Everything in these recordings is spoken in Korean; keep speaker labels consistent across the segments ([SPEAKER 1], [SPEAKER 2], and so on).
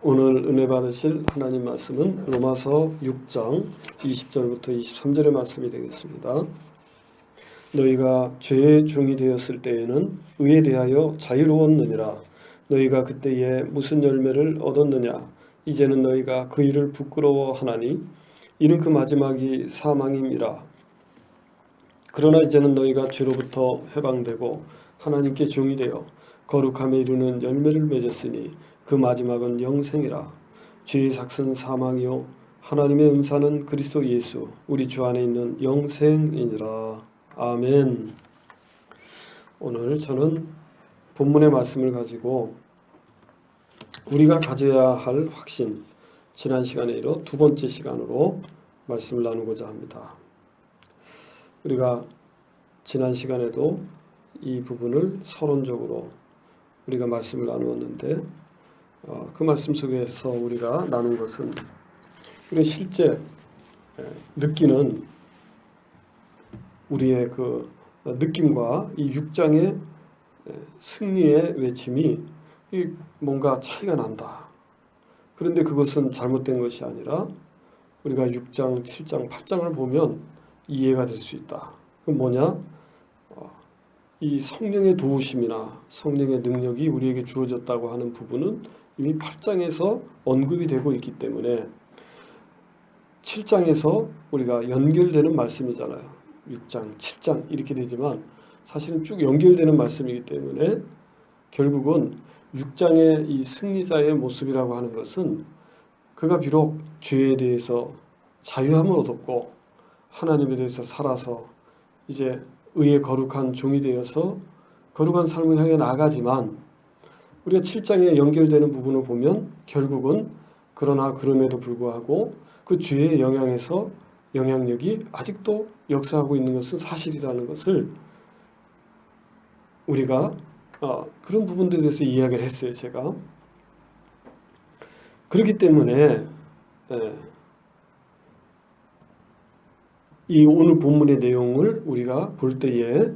[SPEAKER 1] 오늘 은혜 받으실 하나님 말씀은 로마서 6장 20절부터 23절의 말씀이 되겠습니다. 너희가 죄의 종이 되었을 때에는 의에 대하여 자유로웠느니라. 너희가 그때에 무슨 열매를 얻었느냐? 이제는 너희가 그 일을 부끄러워하나니 이는 그 마지막이 사망임이라. 그러나 이제는 너희가 죄로부터 해방되고 하나님께 종이 되어 거룩함에 이르는 열매를 맺었으니 그 마지막은 영생이라. 죄의 삭은 사망이요 하나님의 은사는 그리스도 예수 우리 주 안에 있는 영생이니라. 아멘. 오늘 저는 본문의 말씀을 가지고 우리가 가져야 할 확신, 지난 시간에 이어 두 번째 시간으로 말씀을 나누고자 합니다. 우리가 지난 시간에도 이 부분을 서론적으로 우리가 말씀을 나누었는데 그 말씀 속에서 우리가 나눈 것은 우리가 실제 느끼는 우리의 그 느낌과 이 6장의 승리의 외침이 뭔가 차이가 난다. 그런데 그것은 잘못된 것이 아니라 우리가 6장, 7장, 8장을 보면 이해가 될 수 있다. 그건 뭐냐? 이 성령의 도우심이나 성령의 능력이 우리에게 주어졌다고 하는 부분은 이미 8장에서 언급이 되고 있기 때문에 7장에서 우리가 연결되는 말씀이잖아요. 6장, 7장 이렇게 되지만 사실은 쭉 연결되는 말씀이기 때문에 결국은 6장의 이 승리자의 모습이라고 하는 것은 그가 비록 죄에 대해서 자유함을 얻었고 하나님에 대해서 살아서 이제 의의 거룩한 종이 되어서 거룩한 삶을 향해 나아가지만 우리가 7장에 연결되는 부분을 보면 결국은 그러나 그럼에도 불구하고 그 죄의 영향력이 아직도 역사하고 있는 것은 사실이라는 것을 우리가 그런 부분들에 대해서 이야기를 했어요. 제가 그렇기 때문에 이 오늘 본문의 내용을 우리가 볼 때에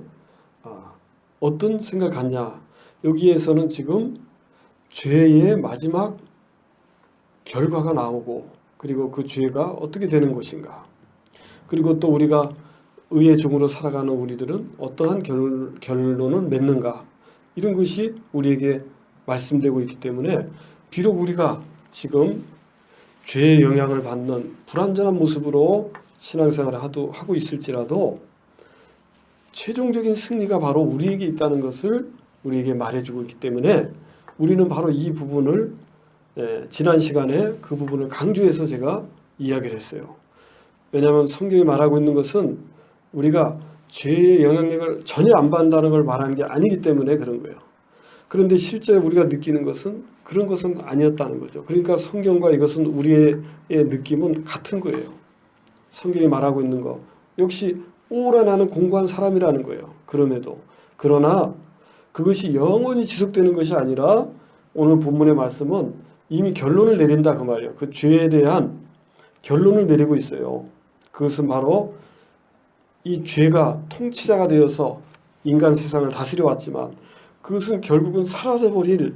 [SPEAKER 1] 어떤 생각을 갖냐. 여기에서는 지금 죄의 마지막 결과가 나오고 그리고 그 죄가 어떻게 되는 것인가. 그리고 또 우리가 의의 종으로 살아가는 우리들은 어떠한 결론을 맺는가. 이런 것이 우리에게 말씀되고 있기 때문에 비록 우리가 지금 죄의 영향을 받는 불완전한 모습으로 신앙생활을 하고 있을지라도 최종적인 승리가 바로 우리에게 있다는 것을 우리에게 말해주고 있기 때문에 우리는 바로 이 부분을 지난 시간에 그 부분을 강조해서 제가 이야기를 했어요. 왜냐하면 성경이 말하고 있는 것은 우리가 죄의 영향력을 전혀 안 받는다는 걸 말하는 게 아니기 때문에 그런 거예요. 그런데 실제 우리가 느끼는 것은 그런 것은 아니었다는 거죠. 그러니까 성경과 이것은 우리의 느낌은 같은 거예요. 성경이 말하고 있는 거 역시 오라 나는 공고한 사람이라는 거예요. 그러나 그것이 영원히 지속되는 것이 아니라 오늘 본문의 말씀은 이미 결론을 내린다 그 말이에요. 그 죄에 대한 결론을 내리고 있어요. 그것은 바로 이 죄가 통치자가 되어서 인간 세상을 다스려 왔지만 그것은 결국은 사라져버릴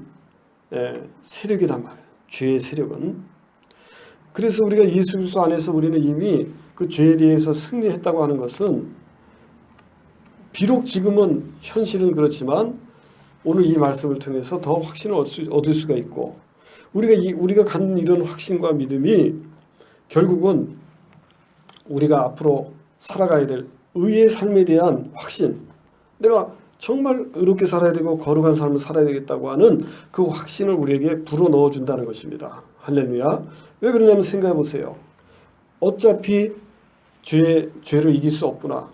[SPEAKER 1] 세력이란 말이에요. 죄의 세력은. 그래서 우리가 예수 그리스도 안에서 우리는 이미 그 죄에 대해서 승리했다고 하는 것은 비록 지금은 현실은 그렇지만 오늘 이 말씀을 통해서 더 확신을 얻을 수가 있고 우리가 갖는 이런 확신과 믿음이 결국은 우리가 앞으로 살아가야 될 의의 삶에 대한 확신, 내가 정말 의롭게 살아야 되고 거룩한 삶을 살아야 되겠다고 하는 그 확신을 우리에게 불어넣어 준다는 것입니다. 할렐루야. 왜 그러냐면 생각해 보세요. 어차피 죄를 이길 수 없구나.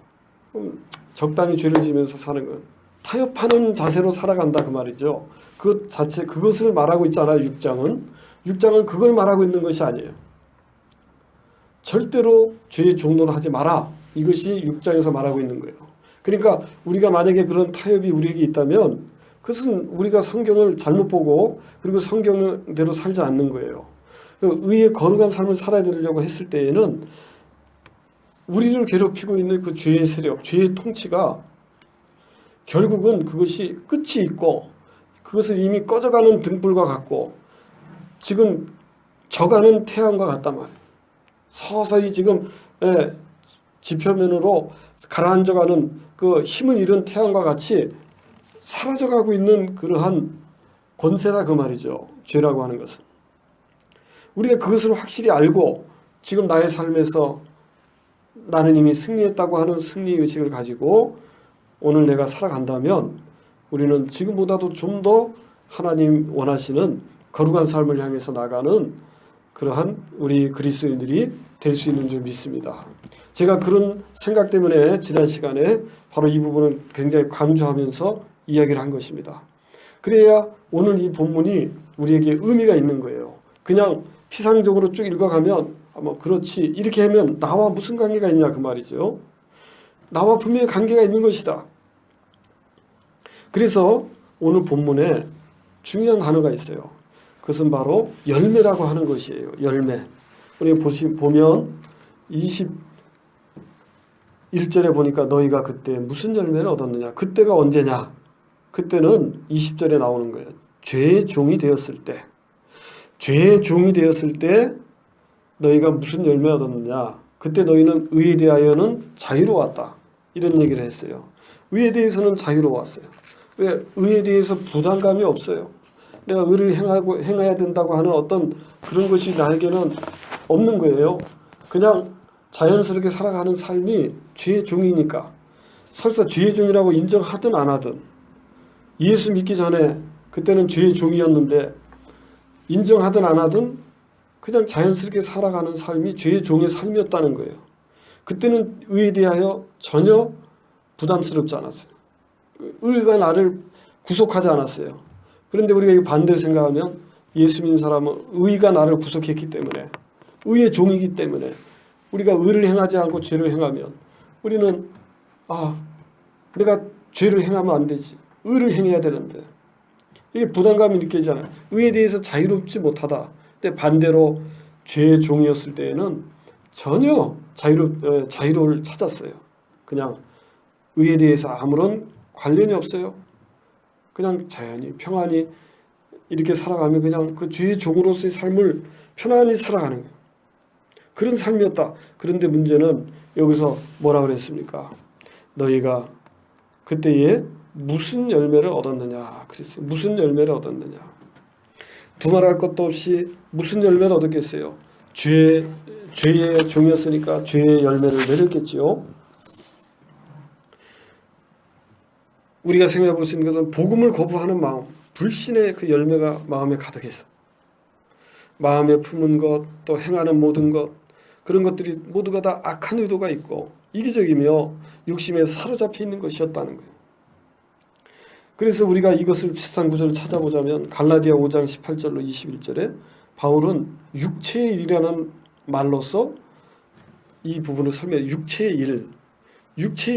[SPEAKER 1] 적당히 죄를 지면서 사는 것. 타협하는 자세로 살아간다 그 말이죠. 그것을 말하고 있잖아요. 6장은 그걸 말하고 있는 것이 아니에요. 절대로 죄의 종노를 하지 마라. 이것이 6장에서 말하고 있는 거예요. 그러니까 우리가 만약에 그런 타협이 우리에게 있다면 그것은 우리가 성경을 잘못 보고 그리고 성경대로 살지 않는 거예요. 의의 거룩한 삶을 살아야 되려고 했을 때에는 우리를 괴롭히고 있는 그 죄의 세력, 죄의 통치가 결국은 그것이 끝이 있고 그것을 이미 꺼져가는 등불과 같고 지금 져가는 태양과 같단 말이에요. 서서히 지금 지표면으로 가라앉아가는 그 힘을 잃은 태양과 같이 사라져가고 있는 그러한 권세다 그 말이죠. 죄라고 하는 것은. 우리가 그것을 확실히 알고 지금 나의 삶에서 나는 이미 승리했다고 하는 승리의식을 가지고 오늘 내가 살아간다면 우리는 지금보다도 좀 더 하나님 원하시는 거룩한 삶을 향해서 나가는 그러한 우리 그리스도인들이 될 수 있는 줄 믿습니다. 제가 그런 생각 때문에 지난 시간에 바로 이 부분을 굉장히 강조하면서 이야기를 한 것입니다. 그래야 오늘 이 본문이 우리에게 의미가 있는 거예요. 그냥 피상적으로 쭉 읽어가면 뭐 그렇지 이렇게 하면 나와 무슨 관계가 있냐 그 말이죠. 나와 분명히 관계가 있는 것이다. 그래서 오늘 본문에 중요한 단어가 있어요. 그것은 바로 열매라고 하는 것이에요. 열매. 우리가 보면 21절에 보니까 너희가 그때 무슨 열매를 얻었느냐. 그때가 언제냐. 그때는 20절에 나오는 거예요. 죄의 종이 되었을 때. 죄의 종이 되었을 때 너희가 무슨 열매를 얻었느냐. 그때 너희는 의에 대하여는 자유로웠다. 이런 얘기를 했어요. 의에 대해서는 자유로웠어요. 왜? 의에 대해서 부담감이 없어요. 내가 의를 행해야 된다고 하는 어떤 그런 것이 나에게는 없는 거예요. 그냥 자연스럽게 살아가는 삶이 죄의 종이니까. 설사 죄의 종이라고 인정하든 안 하든 예수 믿기 전에 그때는 죄의 종이었는데 인정하든 안 하든 그냥 자연스럽게 살아가는 삶이 죄의 종의 삶이었다는 거예요. 그때는 의에 대하여 전혀 부담스럽지 않았어요. 의가 나를 구속하지 않았어요. 그런데 우리가 이 반대로 생각하면 예수 믿는 사람은 의가 나를 구속했기 때문에 의의 종이기 때문에 우리가 의를 행하지 않고 죄를 행하면 우리는 내가 죄를 행하면 안 되지. 의를 행해야 되는데 이게 부담감이 느껴지잖아요. 의에 대해서 자유롭지 못하다. 근데 반대로 죄의 종이었을 때에는 전혀 자유를 찾았어요. 그냥 의에 대해서 아무런 관련이 없어요. 그냥 자연히 평안히 이렇게 살아가면 그냥 그 죄의 종으로서의 삶을 편안히 살아가는 거예요. 그런 삶이었다. 그런데 문제는 여기서 뭐라 그랬습니까? 너희가 그때에 무슨 열매를 얻었느냐 그랬어요. 무슨 열매를 얻었느냐. 두말할 것도 없이 무슨 열매를 얻었겠어요. 죄의 종이었으니까 죄의 열매를 맺었겠지요. 우리가 생각해 볼 수 있는 것은 복음을 거부하는 마음, 불신의 그 열매가 마음에 가득해서 마음에 품은 것, 또 행하는 모든 것, 그런 것들이 모두가 다 악한 의도가 있고 이기적이며 욕심에 사로잡혀 있는 것이었다는 거예요. 그래서 우리가 이것을 비슷한 구절을 찾아보자면 갈라디아 5장 18절로 21절에 바울은 육체의 일이라는 말로서 이 부분을 설명해요. 육체의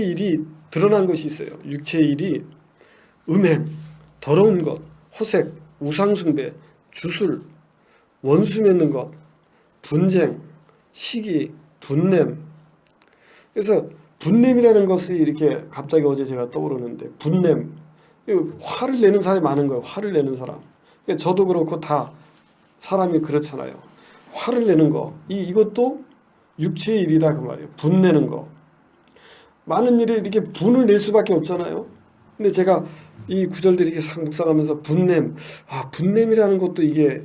[SPEAKER 1] 일이 드러난 것이 있어요. 육체의 일이 음행, 더러운 것, 호색, 우상숭배, 주술, 원수 맺는 것, 분쟁, 시기, 분냄. 그래서 분냄이라는 것이 이렇게 갑자기 어제 제가 떠오르는데 분냄, 화를 내는 사람이 많은 거예요. 화를 내는 사람. 저도 그렇고 다 사람이 그렇잖아요. 화를 내는 거, 이것도 육체의 일이다 그 말이에요. 분내는 거. 많은 일에 이렇게 분을 낼 수밖에 없잖아요. 근데 제가 이 구절들이 이렇게 묵상하면서 분냄이라는 것도 이게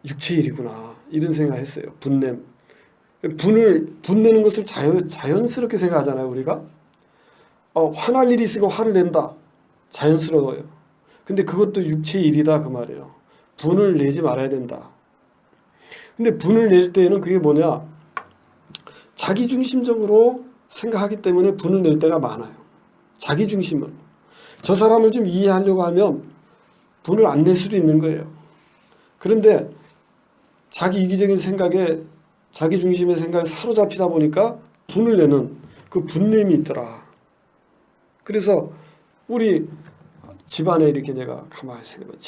[SPEAKER 1] 육체의 일이구나 이런 생각했어요. 분내는 것을 자연스럽게 생각하잖아요. 우리가 화날 일이 있으면 화를 낸다. 자연스러워요. 근데 그것도 육체의 일이다 그 말이에요. 분을 내지 말아야 된다. 근데 분을 낼 때에는 그게 뭐냐? 자기중심적으로 생각하기 때문에 분을 낼 때가 많아요. 자기중심은. 저 사람을 좀 이해하려고 하면 분을 안 낼 수도 있는 거예요. 그런데 자기 이기적인 생각에 자기중심의 생각에 사로잡히다 보니까 분을 내는 그 분냄이 있더라. 그래서 우리 집안에 이렇게 내가 가만히 생각해봐.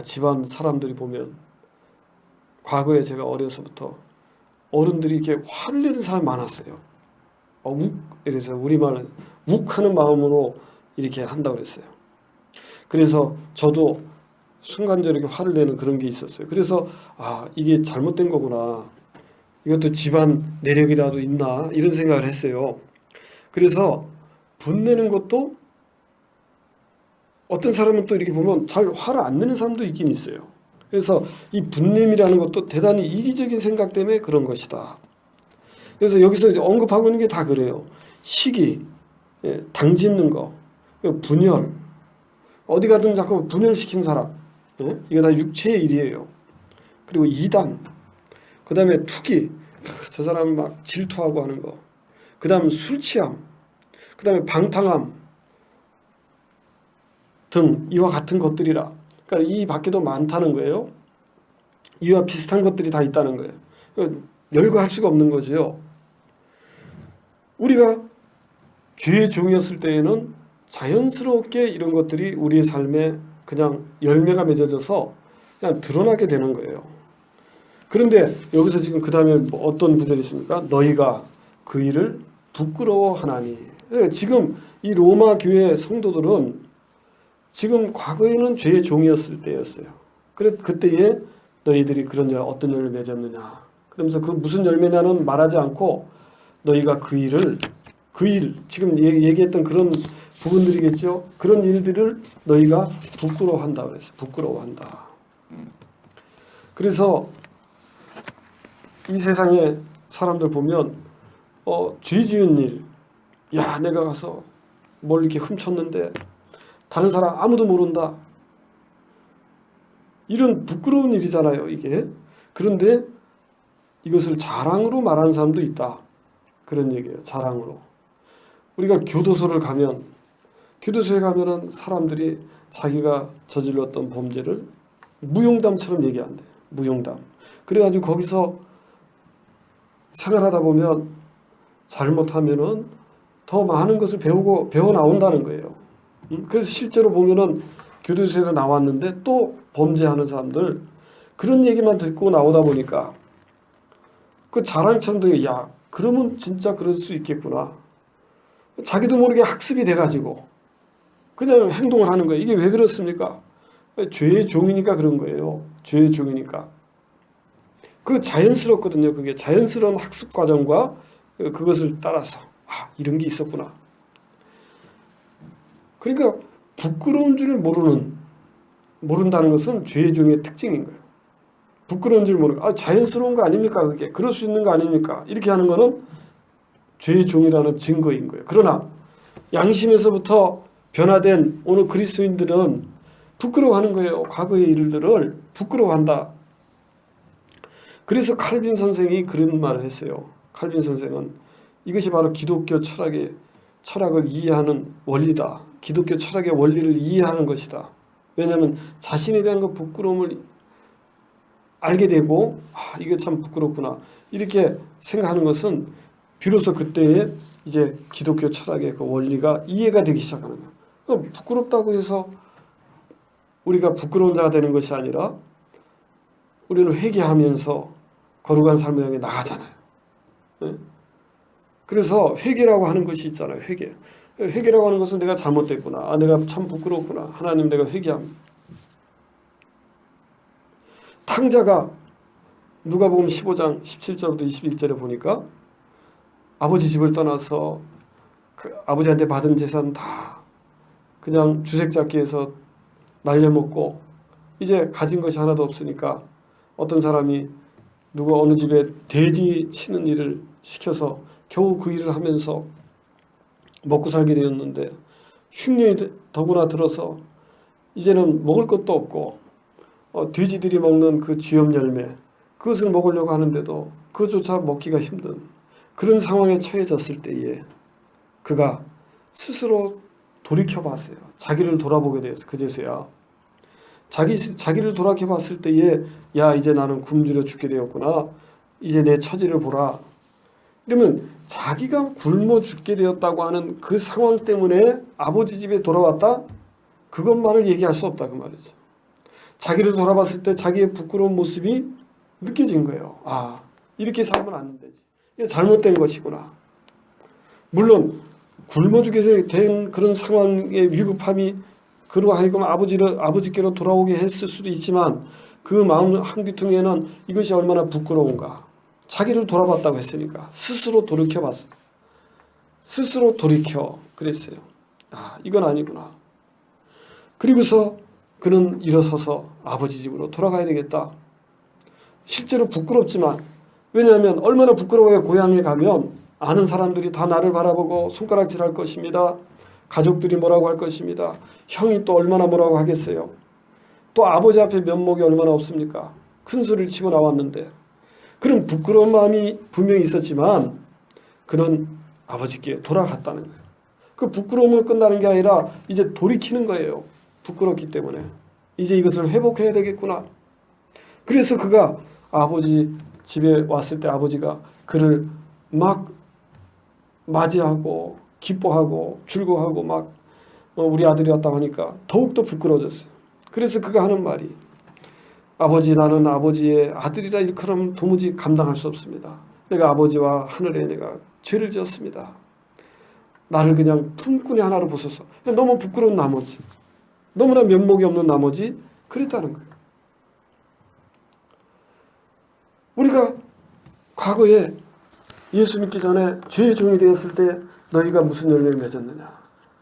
[SPEAKER 1] 집안 사람들이 보면 과거에 제가 어려서부터 어른들이 이렇게 화를 내는 사람이 많았어요. 그래서 우리말은 욱하는 마음으로 이렇게 한다고 그랬어요. 그래서 저도 순간적으로 화를 내는 그런 게 있었어요. 그래서 이게 잘못된 거구나. 이것도 집안 내력이라도 있나 이런 생각을 했어요. 그래서 분내는 것도 어떤 사람은 또 이렇게 보면 잘 화를 안 내는 사람도 있긴 있어요. 그래서 이 분냄이라는 것도 대단히 이기적인 생각 때문에 그런 것이다. 그래서 여기서 언급하고 있는 게 다 그래요. 시기, 당 짓는 거, 분열, 어디 가든 자꾸 분열시킨 사람, 이거 다 육체의 일이에요. 그리고 이단, 그 다음에 투기, 저 사람 막 질투하고 하는 거, 그 다음 술 취함, 그 다음에 방탕함 등 이와 같은 것들이라. 그러니까 이 밖에도 많다는 거예요. 이와 비슷한 것들이 다 있다는 거예요. 열거할 수가 없는 거죠. 우리가 죄의 종이었을 때에는 자연스럽게 이런 것들이 우리의 삶에 그냥 열매가 맺어져서 그냥 드러나게 되는 거예요. 그런데 여기서 지금 그 다음에 어떤 구절이 있습니까? 너희가 그 일을 부끄러워하나니. 지금 이 로마 교회 성도들은 지금 과거에는 죄의 종이었을 때였어요. 그때에 너희들이 그런 어떤 열매를 맺었느냐. 그러면서 그 무슨 열매냐는 말하지 않고 너희가 그 일, 지금 얘기했던 그런 부분들이겠죠. 그런 일들을 너희가 부끄러워한다 그랬어요. 부끄러워한다. 그래서 이 세상에 사람들 보면 죄 지은 일, 야 내가 가서 뭘 이렇게 훔쳤는데 다른 사람 아무도 모른다. 이런 부끄러운 일이잖아요, 이게. 그런데 이것을 자랑으로 말하는 사람도 있다. 그런 얘기예요, 자랑으로. 우리가 교도소에 가면은 사람들이 자기가 저질렀던 범죄를 무용담처럼 얘기한대. 무용담. 그래가지고 거기서 생활하다 보면 잘못하면은 더 많은 것을 배워 나온다는 거예요. 그래서 실제로 보면은 교도소에서 나왔는데 또 범죄하는 사람들 그런 얘기만 듣고 나오다 보니까 그 자랑처럼 야 그러면 진짜 그럴 수 있겠구나. 자기도 모르게 학습이 돼가지고 그냥 행동을 하는 거예요. 이게 왜 그렇습니까? 죄의 종이니까 그런 거예요. 죄의 종이니까. 그 자연스럽거든요. 그게 자연스러운 학습 과정과 그것을 따라서 이런 게 있었구나. 그러니까 부끄러운 줄을 모른다는 것은 죄의 종의 특징인 거예요. 부끄러운 줄 모르고 자연스러운 거 아닙니까? 그게 그럴 수 있는 거 아닙니까? 이렇게 하는 거는 죄의 종이라는 증거인 거예요. 그러나 양심에서부터 변화된 오늘 그리스도인들은 부끄러워하는 거예요. 과거의 일들을 부끄러워한다. 그래서 칼빈 선생이 그런 말을 했어요. 칼빈 선생은 이것이 바로 기독교 철학을 이해하는 원리다. 기독교 철학의 원리를 이해하는 것이다. 왜냐하면 자신에 대한 그 부끄러움을 알게 되고 이게 참 부끄럽구나 이렇게 생각하는 것은 비로소 그때에 이제 기독교 철학의 그 원리가 이해가 되기 시작하는 거예요. 부끄럽다고 해서 우리가 부끄러운 자가 되는 것이 아니라 우리는 회개하면서 거룩한 삶을 향해 나가잖아요. 그래서 회개라고 하는 것이 있잖아요. 회개라고 하는 것은 내가 잘못됐구나. 내가 참 부끄럽구나. 하나님 내가 회개합니다. 탕자가 누가복음 15장 17절부터 21절에 보니까 아버지 집을 떠나서 아버지한테 받은 재산 다 그냥 주색잡기해서 날려먹고 이제 가진 것이 하나도 없으니까 어떤 사람이 누가 어느 집에 돼지 치는 일을 시켜서 겨우 그 일을 하면서 먹고 살게 되었는데 흉년이 더구나 들어서 이제는 먹을 것도 없고 돼지들이 먹는 그 쥐염 열매 그것을 먹으려고 하는데도 그것조차 먹기가 힘든 그런 상황에 처해졌을 때에 그가 스스로 돌이켜봤어요. 자기를 돌아보게 되었어요. 그제서야 자기를 돌아켜봤을 때에 야 이제 나는 굶주려 죽게 되었구나. 이제 내 처지를 보라. 이러면 자기가 굶어 죽게 되었다고 하는 그 상황 때문에 아버지 집에 돌아왔다? 그것만을 얘기할 수 없다 그 말이죠. 자기를 돌아봤을 때 자기의 부끄러운 모습이 느껴진 거예요. 이렇게 살면 안 되지. 이게 잘못된 것이구나. 물론 굶어 죽게 된 그런 상황의 위급함이 그로 하여금 아버지께로 돌아오게 했을 수도 있지만 그 마음 한귀퉁이에는 이것이 얼마나 부끄러운가. 자기를 돌아봤다고 했으니까 스스로 돌이켜봤어. 스스로 돌이켜 그랬어요. 아, 이건 아니구나. 그리고서 그는 일어서서 아버지 집으로 돌아가야 되겠다. 실제로 부끄럽지만, 왜냐하면 얼마나 부끄러워요. 고향에 가면 아는 사람들이 다 나를 바라보고 손가락질할 것입니다. 가족들이 뭐라고 할 것입니다. 형이 또 얼마나 뭐라고 하겠어요. 또 아버지 앞에 면목이 얼마나 없습니까. 큰 소리를 치고 나왔는데. 그런 부끄러운 마음이 분명히 있었지만 그는 아버지께 돌아갔다는 거예요. 그 부끄러움을 끝나는 게 아니라 이제 돌이키는 거예요. 부끄럽기 때문에. 이제 이것을 회복해야 되겠구나. 그래서 그가 아버지 집에 왔을 때 아버지가 그를 막 맞이하고 기뻐하고 즐거워하고 막 우리 아들이 왔다고 하니까 더욱더 부끄러워졌어요. 그래서 그가 하는 말이 아버지, 나는 아버지의 아들이라 일컬으면 도무지 감당할 수 없습니다. 내가 아버지와 하늘에 내가 죄를 지었습니다. 나를 그냥 품꾼이 하나로 보소서. 너무 부끄러운 나머지, 너무나 면목이 없는 나머지 그랬다는 거예요. 우리가 과거에 예수 믿기 전에 죄의 종이 되었을 때 너희가 무슨 열매를 맺었느냐.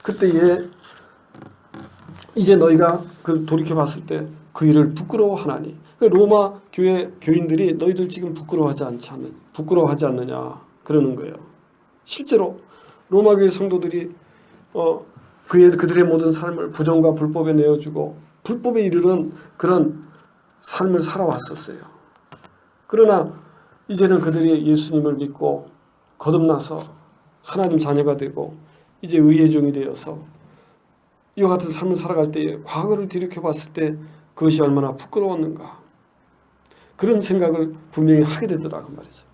[SPEAKER 1] 그때에 이제 너희가 그 돌이켜봤을 때 그 일을 부끄러워하나니. 로마 교회 교인들이 너희들 지금 부끄러워하지 않느냐 그러는 거예요. 실제로 로마 교회 성도들이 그들의 모든 삶을 부정과 불법에 내어주고 불법에 이르는 그런 삶을 살아왔었어요. 그러나 이제는 그들이 예수님을 믿고 거듭나서 하나님 자녀가 되고 이제 의의 종이 되어서 이와 같은 삶을 살아갈 때에 과거를 뒤돌아봤을 때 그것이 얼마나 부끄러웠는가. 그런 생각을 분명히 하게 되더라고 말이죠.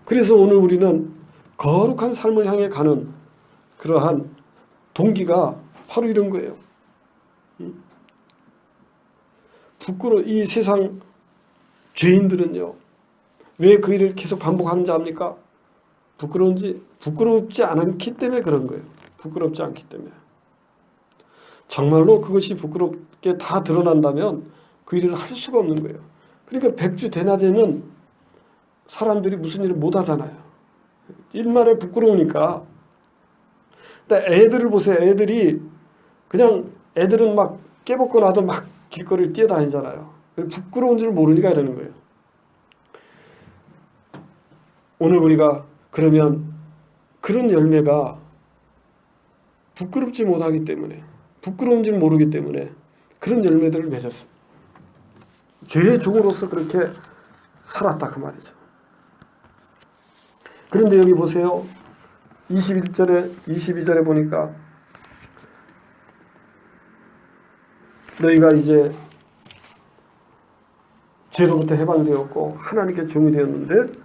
[SPEAKER 1] 그래서 오늘 우리는 거룩한 삶을 향해 가는 그러한 동기가 바로 이런 거예요. 이 세상 죄인들은요, 왜 그 일을 계속 반복하는지 압니까? 부끄럽지 않기 때문에 그런 거예요. 부끄럽지 않기 때문에. 정말로 그것이 부끄럽게 다 드러난다면 그 일을 할 수가 없는 거예요. 그러니까 백주 대낮에는 사람들이 무슨 일을 못 하잖아요. 일말에 부끄러우니까. 근데 애들을 보세요. 애들은 막 깨벗고 나도 막 길거리를 뛰어다니잖아요. 부끄러운 줄 모르니까 이러는 거예요. 오늘 우리가 그러면 그런 열매가 부끄럽지 못하기 때문에, 부끄러운 줄 모르기 때문에 그런 열매들을 맺었어요. 죄의 종으로서 그렇게 살았다 그 말이죠. 그런데 여기 보세요. 22절에 보니까 너희가 이제 죄로부터 해방되었고 하나님께 종이 되었는데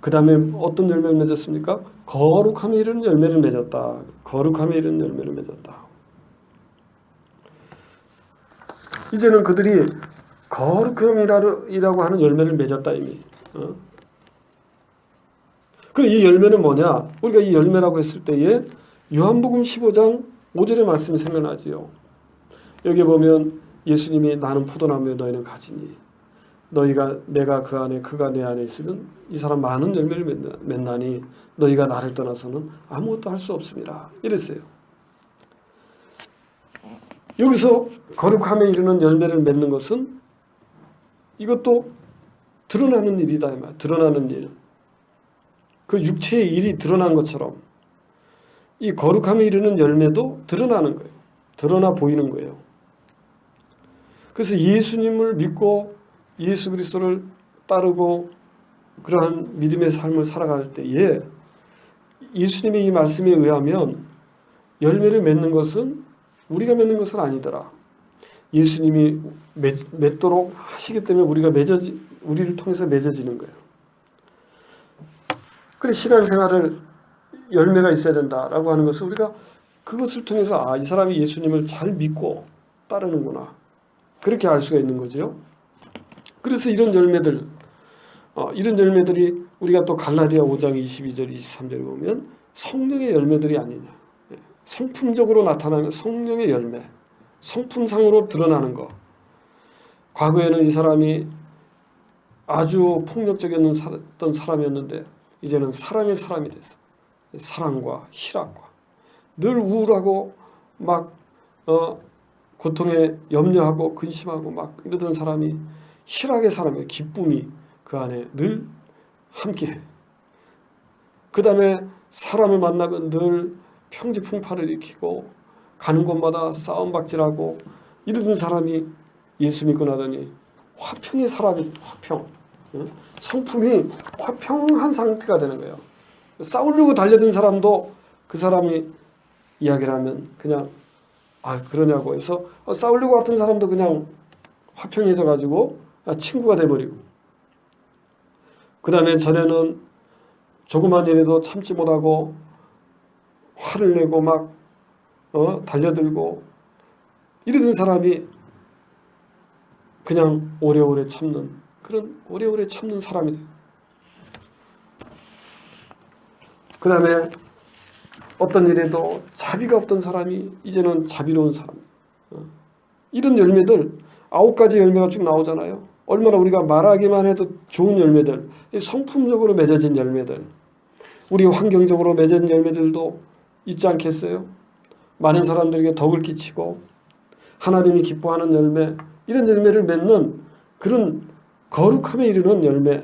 [SPEAKER 1] 그 다음에 어떤 열매를 맺었습니까? 거룩함에 이르는 열매를 맺었다. 거룩함에 이르는 열매를 맺었다. 이제는 그들이 거룩함이라고 하는 열매를 맺었다 이미. 그럼 이 열매는 뭐냐? 우리가 이 열매라고 했을 때에 요한복음 15장 5절의 말씀이 생각나지요. 여기 보면 예수님이 나는 포도나무에 너희는 가지니 내가 그 안에 그가 내 안에 있으면 이 사람 많은 열매를 맺나니 너희가 나를 떠나서는 아무것도 할 수 없습니다. 이랬어요. 여기서 거룩함에 이르는 열매를 맺는 것은 이것도 드러나는 일이다. 드러나는 일. 그 육체의 일이 드러난 것처럼 이 거룩함에 이르는 열매도 드러나는 거예요. 드러나 보이는 거예요. 그래서 예수님을 믿고 예수 그리스도를 따르고 그러한 믿음의 삶을 살아갈 때에 예수님의 이 말씀에 의하면 열매를 맺는 것은 우리가 맺는 것은 아니더라. 예수님이 맺도록 하시기 때문에 우리를 통해서 맺어지는 거예요. 그래서 신앙생활을 열매가 있어야 된다라고 하는 것은 우리가 그것을 통해서 이 사람이 예수님을 잘 믿고 따르는구나. 그렇게 알 수가 있는 거죠. 그래서 이런 열매들이 우리가 또 갈라디아 5장 22절 23절에 보면 성령의 열매들이 아니냐. 성품적으로 나타나는 성령의 열매, 성품상으로 드러나는 것. 과거에는 이 사람이 아주 폭력적이었던 사람이었는데 이제는 사랑의 사람이 됐어. 사랑과 희락과 늘 우울하고 막 고통에 염려하고 근심하고 막 이러던 사람이 희락의 사람이에요. 기쁨이 그 안에 늘 함께해. 그 다음에 사람을 만나면 늘 평지풍파를 일으키고 가는 곳마다 싸움박질하고 이러던 사람이 예수 믿고 나더니 화평의 사람이 화평. 성품이 화평한 상태가 되는 거예요. 싸우려고 달려든 사람도 그 사람이 이야기를 하면 그냥 그러냐고 해서 싸우려고 왔던 사람도 그냥 화평해져 가지고 친구가 돼버리고, 그 다음에 전에는 조그만 일에도 참지 못하고 화를 내고 막 달려들고 이러던 사람이 그냥 오래오래 참는, 그런 오래오래 참는 사람이 돼요. 그 다음에 어떤 일에도 자비가 없던 사람이 이제는 자비로운 사람. 이런 열매들 9가지 열매가 쭉 나오잖아요. 얼마나 우리가 말하기만 해도 좋은 열매들, 성품적으로 맺어진 열매들, 우리 환경적으로 맺어진 열매들도 있지 않겠어요? 많은 사람들에게 덕을 끼치고 하나님이 기뻐하는 열매, 이런 열매를 맺는 그런 거룩함에 이르는 열매.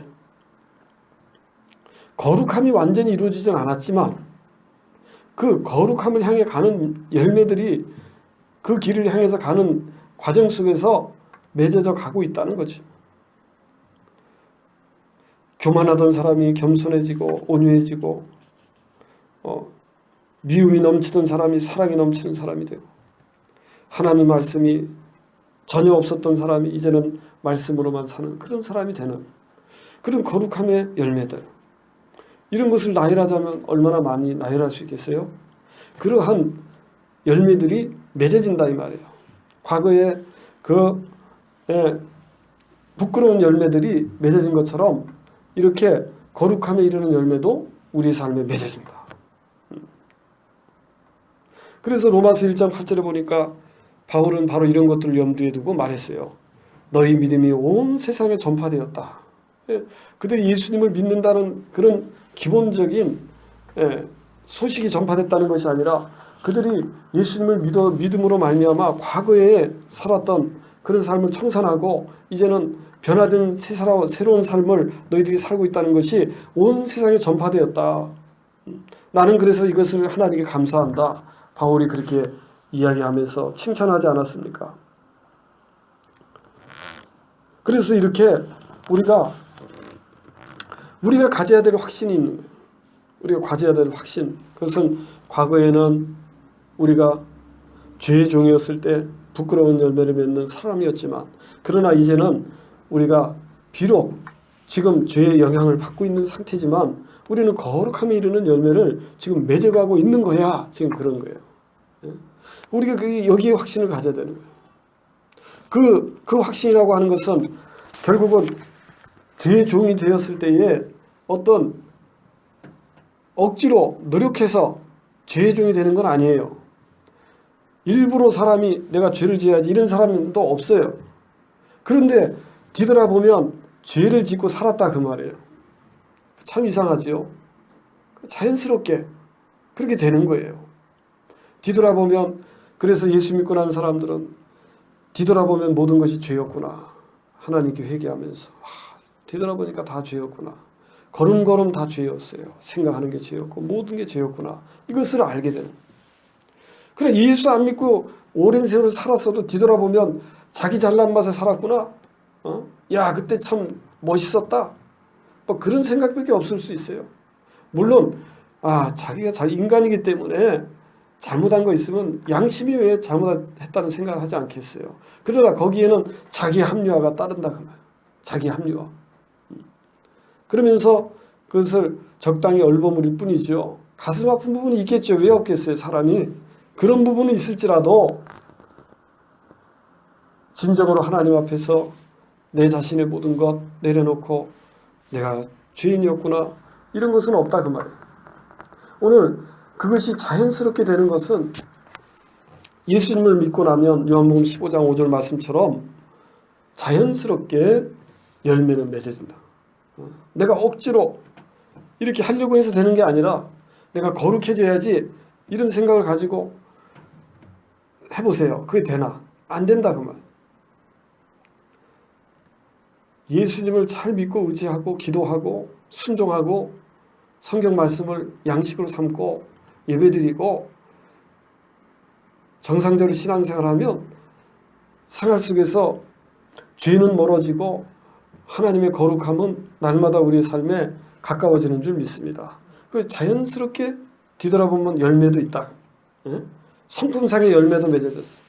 [SPEAKER 1] 거룩함이 완전히 이루어지진 않았지만 그 거룩함을 향해 가는 열매들이 그 길을 향해서 가는 과정 속에서 맺어져 가고 있다는 거죠. 교만하던 사람이 겸손해지고 온유해지고, 미움이 넘치던 사람이 사랑이 넘치는 사람이 되고, 하나님 말씀이 전혀 없었던 사람이 이제는 말씀으로만 사는 그런 사람이 되는 그런 거룩함의 열매들. 이런 것을 나열하자면 얼마나 많이 나열할 수 있겠어요? 그러한 열매들이 맺어진다 이 말이에요. 과거에 부끄러운 열매들이 맺어진 것처럼 이렇게 거룩함에 이르는 열매도 우리 삶에 맺어진다. 그래서 로마서 1장 8절에 보니까 바울은 바로 이런 것들을 염두에 두고 말했어요. 너희 믿음이 온 세상에 전파되었다. 그들이 예수님을 믿는다는 그런 기본적인 소식이 전파됐다는 것이 아니라 그들이 예수님을 믿음으로 말미암아 과거에 살았던 그런 삶을 청산하고 이제는 변화된 새로운 삶을 너희들이 살고 있다는 것이 온 세상에 전파되었다. 나는 그래서 이것을 하나님께 감사한다. 바울이 그렇게 이야기하면서 칭찬하지 않았습니까? 그래서 이렇게 우리가 가져야 될 확신이 있는 거예요. 우리가 가져야 될 확신. 그것은 과거에는 우리가 죄의 종이었을 때 부끄러운 열매를 맺는 사람이었지만, 그러나 이제는 우리가 비록 지금 죄의 영향을 받고 있는 상태지만 우리는 거룩함에 이르는 열매를 지금 맺어가고 있는 거야. 지금 그런 거예요. 우리가 여기에 확신을 가져야 되는 거예요. 그 확신이라고 하는 것은 결국은 죄의 종이 되었을 때에 어떤 억지로 노력해서 죄의 종이 되는 건 아니에요. 일부러 사람이 내가 죄를 지어야지 이런 사람도 없어요. 그런데 뒤돌아보면 죄를 짓고 살았다 그 말이에요. 참 이상하죠. 자연스럽게 그렇게 되는 거예요. 뒤돌아보면, 그래서 예수 믿고 난 사람들은 뒤돌아보면 모든 것이 죄였구나. 하나님께 회개하면서 뒤돌아보니까 다 죄였구나. 걸음걸음 다 죄였어요. 생각하는 게 죄였고 모든 게 죄였구나. 이것을 알게 되는. 그래, 예수 안 믿고 오랜 세월 살았어도 뒤돌아보면 자기 잘난 맛에 살았구나. 야, 그때 참 멋있었다. 뭐 그런 생각밖에 없을 수 있어요. 물론 자기가 인간이기 때문에 잘못한 거 있으면 양심이 왜 잘못했다는 생각을 하지 않겠어요. 그러나 거기에는 자기 합리화가 따른다 그 말. 자기 합리화. 그러면서 그것을 적당히 얼버무릴 뿐이죠. 가슴 아픈 부분이 있겠죠. 왜 없겠어요, 사람이. 그런 부분이 있을지라도 진정으로 하나님 앞에서 내 자신의 모든 것 내려놓고 내가 죄인이었구나, 이런 것은 없다 그 말이에요. 오늘 그것이 자연스럽게 되는 것은 예수님을 믿고 나면 요한복음 15장 5절 말씀처럼 자연스럽게 열매는 맺어진다. 내가 억지로 이렇게 하려고 해서 되는 게 아니라 내가 거룩해져야지 이런 생각을 가지고 해보세요. 그게 되나? 안 된다 그 말. 예수님을 잘 믿고 의지하고 기도하고 순종하고 성경 말씀을 양식으로 삼고 예배드리고 정상적으로 신앙생활하면 생활 속에서 죄는 멀어지고 하나님의 거룩함은 날마다 우리의 삶에 가까워지는 줄 믿습니다. 그 자연스럽게 뒤돌아보면 열매도 있다. 성품상의 열매도 맺어졌어.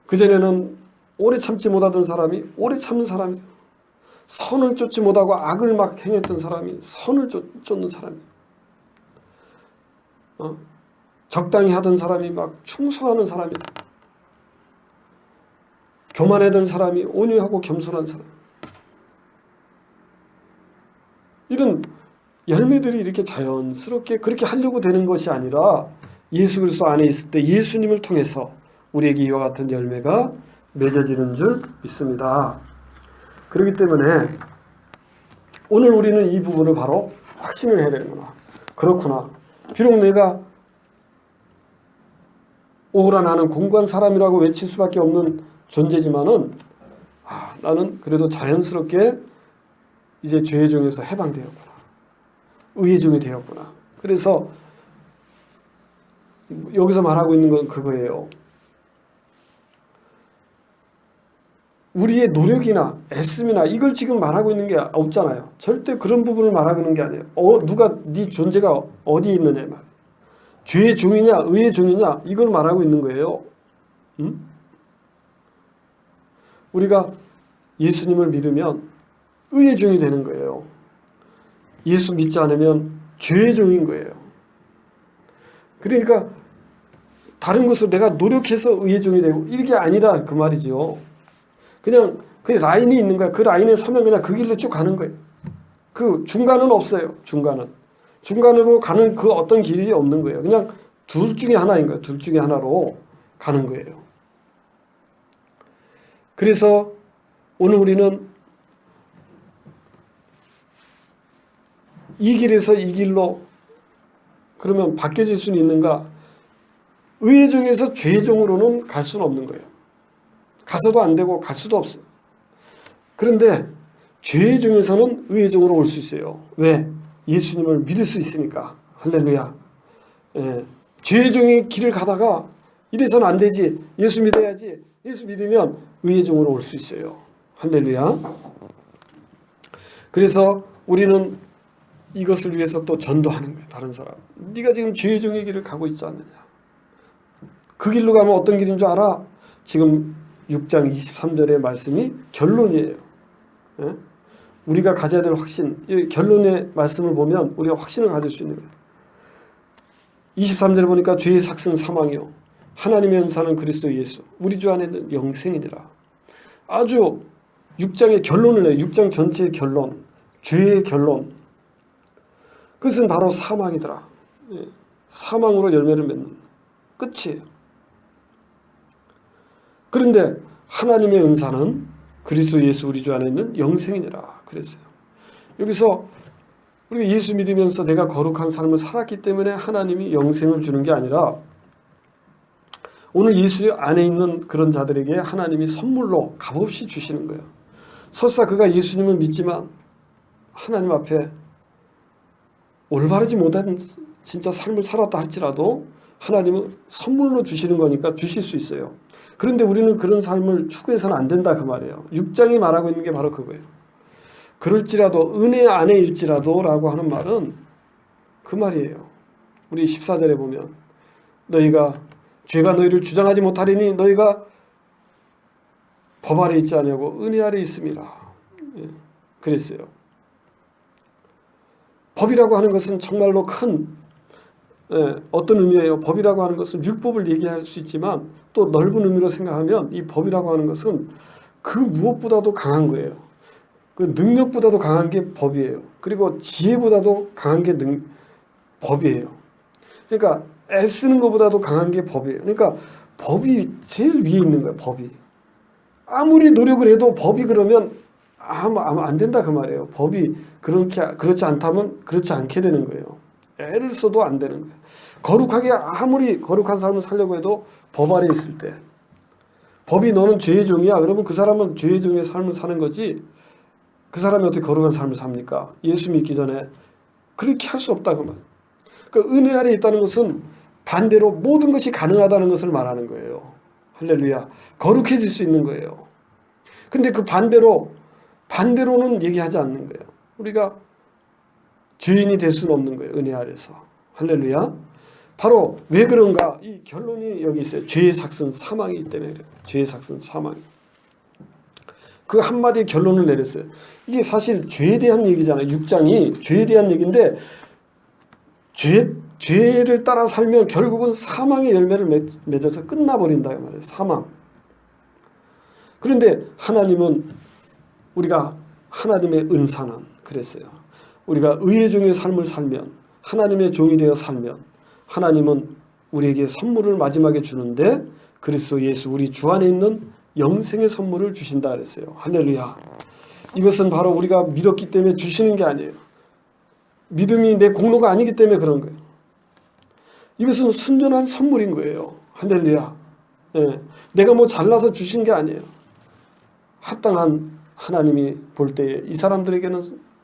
[SPEAKER 1] 그전에는 오래 참지 못하던 사람이 오래 참는 사람이, 선을 쫓지 못하고 악을 막 행했던 사람이 선을 쫓는 사람이, 적당히 하던 사람이 막 충성하는 사람이, 교만하던 사람이 온유하고 겸손한 사람, 이런 열매들이 이렇게 자연스럽게 그렇게 하려고 되는 것이 아니라 예수 그리스도 안에 있을 때 예수님을 통해서 우리에게 이와 같은 열매가 맺어지는 줄 믿습니다. 그렇기 때문에 오늘 우리는 이 부분을 바로 확신을 해야 되는구나. 그렇구나. 비록 내가 오라 나는 공고한 사람이라고 외칠 수밖에 없는 존재지만은 나는 그래도 자연스럽게 이제 죄의 종에서 해방되었구나. 의의 종이 되었구나. 그래서 여기서 말하고 있는 건 그거예요. 우리의 노력이나 애씀이나 이걸 지금 말하고 있는 게 없잖아요. 절대 그런 부분을 말하고 있는 게 아니에요. 누가 네 존재가 어디에 있느냐 말. 죄의 종이냐 의의 종이냐 이걸 말하고 있는 거예요. 우리가 예수님을 믿으면 의의 종이 되는 거예요. 예수 믿지 않으면 죄의 종인 거예요. 그러니까 다른 것으로 내가 노력해서 의의 종이 되고 이게 아니라 그 말이죠. 그냥 그 라인이 있는 거야. 그 라인에 서면 그냥 그 길로 쭉 가는 거예요. 그 중간은 없어요. 중간으로 가는 그 어떤 길이 없는 거예요. 그냥 둘 중에 하나인 거예요. 둘 중에 하나로 가는 거예요. 그래서 오늘 우리는 이 길에서 이 길로 그러면 바뀌어질 수는 있는가? 의의 종에서 죄의 종으로는 갈 수는 없는 거예요. 가서도 안 되고 갈 수도 없어요. 그런데 죄의 종에서는 의의 종으로 올 수 있어요. 왜? 예수님을 믿을 수 있으니까. 할렐루야. 죄의 종의 길을 가다가 이래서는 안 되지. 예수 믿어야지. 예수 믿으면 의의 종으로 올 수 있어요. 할렐루야. 그래서 우리는 이것을 위해서 또 전도하는 거예요. 다른 사람. 네가 지금 죄의 종의 길을 가고 있지 않느냐. 그 길로 가면 어떤 길인 줄 알아? 지금 6장 23절의 말씀이 결론이에요. 우리가 가져야 될 확신, 이 결론의 말씀을 보면 우리가 확신을 가질 수 있는 거예요. 23절에 보니까 죄의 삭은 사망이요 하나님의 은사는 그리스도 예수 우리 주 안에 있는 영생이니라. 아주 6장의 결론을 내요. 6장 전체의 결론, 죄의 결론. 그것은 바로 사망이더라. 사망으로 열매를 맺는 끝이에요. 그런데 하나님의 은사는 그리스도 예수 우리 주 안에 있는 영생이니라 그랬어요. 여기서 우리가 예수 믿으면서 내가 거룩한 삶을 살았기 때문에 하나님이 영생을 주는 게 아니라 오늘 예수 안에 있는 그런 자들에게 하나님이 선물로 값없이 주시는 거예요. 설사 그가 예수님을 믿지만 하나님 앞에 올바르지 못한 진짜 삶을 살았다 할지라도 하나님은 선물로 주시는 거니까 주실 수 있어요. 그런데 우리는 그런 삶을 추구해서는 안 된다 그 말이에요. 6장이 말하고 있는 게 바로 그거예요. 그럴지라도 은혜 안에 일지라도 라고 하는 말은 그 말이에요. 우리 14절에 보면 너희가 죄가 너희를 주장하지 못하리니 너희가 법 아래 있지 아니하고 은혜 아래 있음이라. 그랬어요. 법이라고 하는 것은 정말로 큰 어떤 의미예요. 법이라고 하는 것은 율법을 얘기할 수 있지만 또 넓은 의미로 생각하면 이 법이라고 하는 것은 그 무엇보다도 강한 거예요. 그 능력보다도 강한 게 법이에요. 그리고 지혜보다도 강한 게 법이에요. 그러니까 애쓰는 것보다도 강한 게 법이에요. 그러니까 법이 제일 위에 있는 거예요. 법이. 아무리 노력을 해도 법이 그러면 아무 안 된다 그 말이에요. 법이 그렇지 않다면 그렇지 않게 되는 거예요. 애를 써도 안 되는 거예요. 거룩하게 아무리 거룩한 삶을 살려고 해도 법 아래 있을 때 법이 너는 죄의 종이야. 그러면 그 사람은 죄의 종의 삶을 사는 거지. 그 사람이 어떻게 거룩한 삶을 삽니까? 예수 믿기 전에 그렇게 할 수 없다 그 말. 그 은혜 아래 있다는 것은 반대로 모든 것이 가능하다는 것을 말하는 거예요. 할렐루야. 거룩해질 수 있는 거예요. 근데 그 반대로는 얘기하지 않는 거예요. 우리가 죄인이 될 수는 없는 거예요. 은혜 아래서. 할렐루야. 바로 왜 그런가? 이 결론이 여기 있어요. 죄의 삭은 사망이기 때문에 그래요. 죄의 삭은 사망. 그 한마디의 결론을 내렸어요. 이게 사실 죄에 대한 얘기잖아요. 6장이 죄에 대한 얘기인데 죄를 따라 살면 결국은 사망의 열매를 맺어서 끝나버린다 이 말이에요. 사망. 그런데 하나님은 우리가 하나님의 은사는 그랬어요. 우리가 의의 종의 삶을 살면 하나님의 종이 되어 살면 하나님은 우리에게 선물을 마지막에 주는데 그리스도 예수 우리 주 안에 있는 영생의 선물을 주신다 그랬어요. 할렐루야. 이것은 바로 우리가 믿었기 때문에 주시는 게 아니에요. 믿음이 내 공로가 아니기 때문에 그런 거예요. 이것은 순전한 선물인 거예요. 할렐루야. 예. 내가 뭐 잘나서 주신 게 아니에요. 합당한 하나님이 볼 때에 이 사람들에게는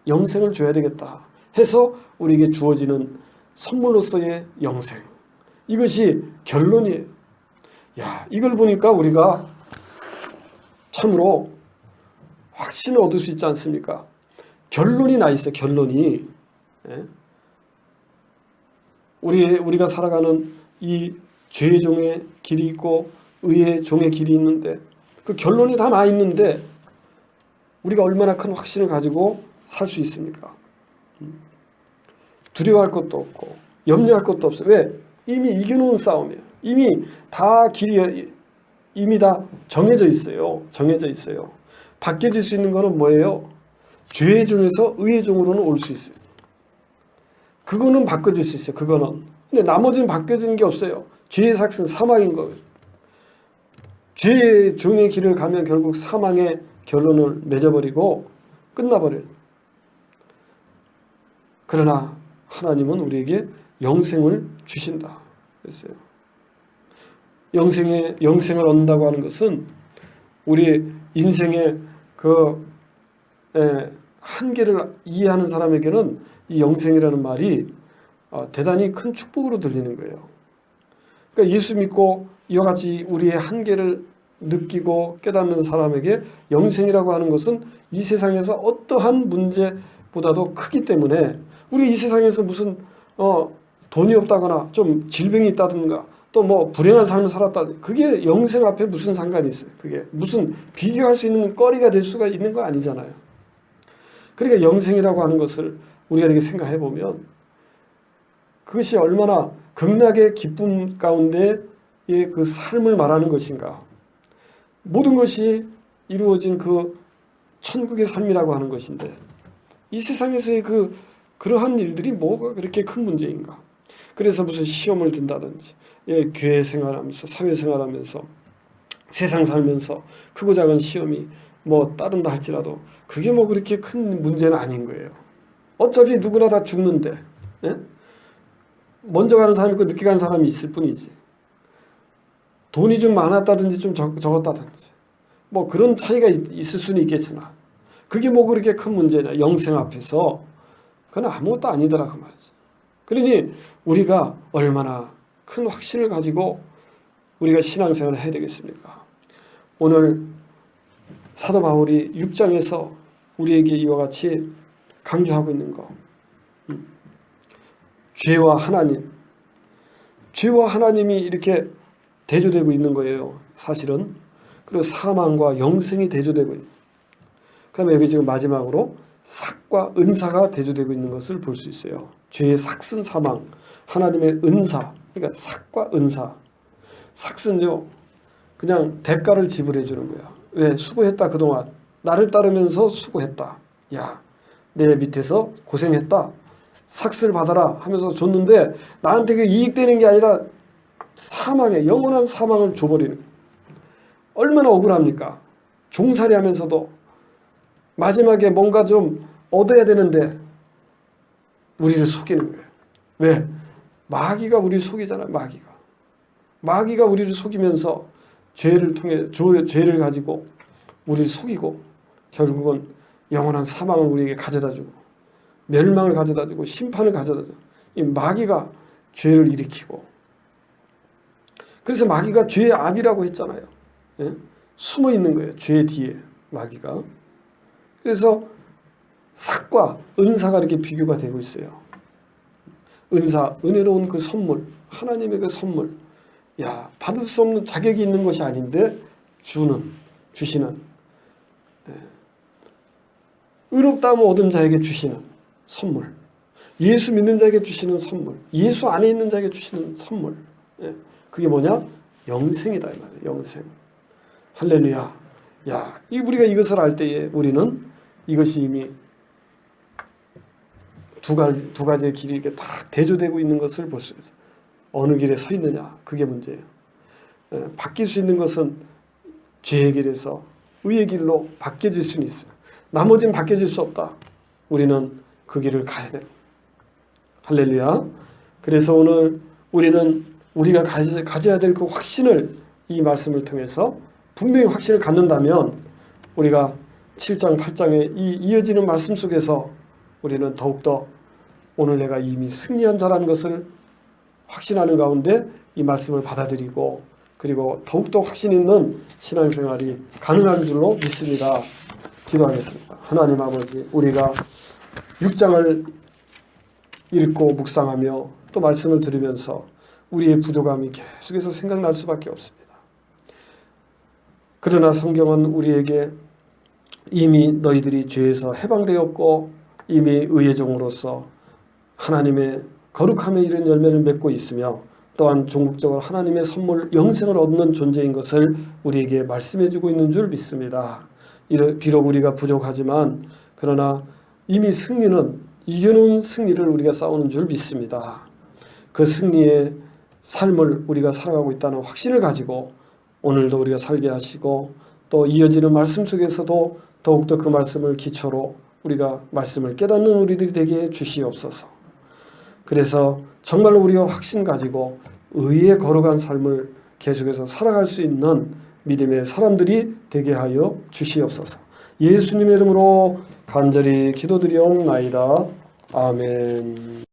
[SPEAKER 1] 영생을 줘야 되겠다 해서 우리에게 주어지는 선물로서의 영생. 이것이 결론이에요. 야, 이걸 보니까 우리가 참으로 확신을 얻을 수 있지 않습니까? 결론이 나 있어요. 결론이. 예? 우리가 살아가는 이 죄의 종의 길이 있고 의의 종의 길이 있는데 그 결론이 다 나 있는데 우리가 얼마나 큰 확신을 가지고 살 수 있습니까? 두려워할 것도 없고 염려할 것도 없어요. 왜? 이미 이겨놓은 싸움이에요. 이미 다 정해져 있어요. 정해져 있어요. 바뀌어질 수 있는 거는 뭐예요? 죄의 종에서 의의 종으로는 올 수 있어요. 그거는 바꿔질 수 있어요. 그거는. 근데 나머지는 바뀌어지는 게 없어요. 죄의 삭은 사망인 거예요. 죄의 종의 길을 가면 결국 사망의 결론을 맺어버리고 끝나버려요. 그러나 하나님은 우리에게 영생을 주신다 그랬어요. 영생을 얻는다고 하는 것은 우리 인생의 그 한계를 이해하는 사람에게는 이 영생이라는 말이 대단히 큰 축복으로 들리는 거예요. 그러니까 예수 믿고 이와 같이 우리의 한계를 느끼고 깨닫는 사람에게 영생이라고 하는 것은 이 세상에서 어떠한 문제보다도 크기 때문에 우리 이 세상에서 무슨 돈이 없다거나 좀 질병이 있다든가 또 뭐 불행한 삶을 살았다 그게 영생 앞에 무슨 상관이 있어요. 그게 무슨 비교할 수 있는 거리가 될 수가 있는 거 아니잖아요. 그러니까 영생이라고 하는 것을 우리가 이렇게 생각해 보면 그것이 얼마나 극락의 기쁨 가운데의 그 삶을 말하는 것인가. 모든 것이 이루어진 그 천국의 삶이라고 하는 것인데 이 세상에서의 그러한 일들이 뭐가 그렇게 큰 문제인가. 그래서 무슨 시험을 든다든지 교회 생활하면서 사회생활하면서 세상 살면서 크고 작은 시험이 뭐 따른다 할지라도 그게 뭐 그렇게 큰 문제는 아닌 거예요. 어차피 누구나 다 죽는데 먼저 가는 사람이 있고 늦게 가는 사람이 있을 뿐이지. 돈이 좀 많았다든지 좀 적었다든지 뭐 그런 차이가 있을 수는 있겠으나 그게 뭐 그렇게 큰 문제냐. 영생 앞에서 그건 아무것도 아니더라 그 말이지. 그러니 우리가 얼마나 큰 확신을 가지고 우리가 신앙생활을 해야 되겠습니까? 오늘 사도 바울이 6장에서 우리에게 이와 같이 강조하고 있는 거. 죄와 하나님이 이렇게 대조되고 있는 거예요. 사실은. 그리고 사망과 영생이 대조되고 있는. 그다음에 여기 지금 마지막으로 삭과 은사가 대조되고 있는 것을 볼 수 있어요. 죄의 삭은 사망, 하나님의 은사. 그러니까 삭과 은사. 삭은요. 그냥 대가를 지불해 주는 거야. 왜? 수고했다 그동안. 나를 따르면서 수고했다. 야, 내 밑에서 고생했다. 삭슬 받아라 하면서 줬는데 나한테 그 이익되는 게 아니라 사망에, 영원한 사망을 줘버리는 거예요. 얼마나 억울합니까? 종살이 하면서도 마지막에 뭔가 좀 얻어야 되는데 우리를 속이는 거예요. 왜? 마귀가 우리를 속이잖아요. 마귀가 우리를 속이면서 죄를 통해 죄를 가지고 우리를 속이고 결국은 영원한 사망을 우리에게 가져다주고 멸망을 가져다주고 심판을 가져다주고 이 마귀가 죄를 일으키고 그래서 마귀가 죄의 압이라고 했잖아요. 예? 숨어 있는 거예요. 죄 뒤에 마귀가. 그래서 삭과 은사가 이렇게 비교가 되고 있어요. 은사, 은혜로운 그 선물, 하나님의 그 선물. 야, 받을 수 없는 자격이 있는 것이 아닌데 주시는 의롭다함을 얻은 자에게 주시는 선물. 예수 믿는 자에게 주시는 선물. 예수 안에 있는 자에게 주시는 선물. 그게 뭐냐? 영생이다 이 말이에요. 영생. 할렐루야. 야, 우리가 이것을 알 때에 우리는 이것이 이미 두 가지의 길이 이렇게 다 대조되고 있는 것을 볼 수 있어요. 어느 길에 서 있느냐, 그게 문제예요. 바뀔 수 있는 것은 죄의 길에서 의의 길로 바뀌어질 수는 있어요. 나머지는 바뀌어질 수 없다. 우리는 그 길을 가야 돼요. 할렐루야. 그래서 오늘 우리는 우리가 가져야 될 그 확신을 이 말씀을 통해서 분명히 확신을 갖는다면 우리가 7장, 8장에 이 이어지는 말씀 속에서 우리는 더욱더 오늘 내가 이미 승리한 자라는 것을 확신하는 가운데 이 말씀을 받아들이고 그리고 더욱더 확신 있는 신앙생활이 가능한 줄로 믿습니다. 기도하겠습니다. 하나님 아버지, 우리가 6장을 읽고 묵상하며 또 말씀을 들으면서 우리의 부족함이 계속해서 생각날 수밖에 없습니다. 그러나 성경은 우리에게 이미 너희들이 죄에서 해방되었고 이미 의의 종으로서 하나님의 거룩함에 이른 열매를 맺고 있으며 또한 종국적으로 하나님의 선물 영생을 얻는 존재인 것을 우리에게 말씀해주고 있는 줄 믿습니다. 비록 우리가 부족하지만 그러나 이미 승리는 이겨놓은 승리를 우리가 싸우는 줄 믿습니다. 그 승리의 삶을 우리가 살아가고 있다는 확신을 가지고 오늘도 우리가 살게 하시고 또 이어지는 말씀 속에서도 더욱더 그 말씀을 기초로 우리가 말씀을 깨닫는 우리들이 되게 주시옵소서. 그래서 정말로 우리가 확신 가지고 의의 거룩한 삶을 계속해서 살아갈 수 있는 믿음의 사람들이 되게 하여 주시옵소서. 예수님의 이름으로 간절히 기도드리옵나이다. 아멘.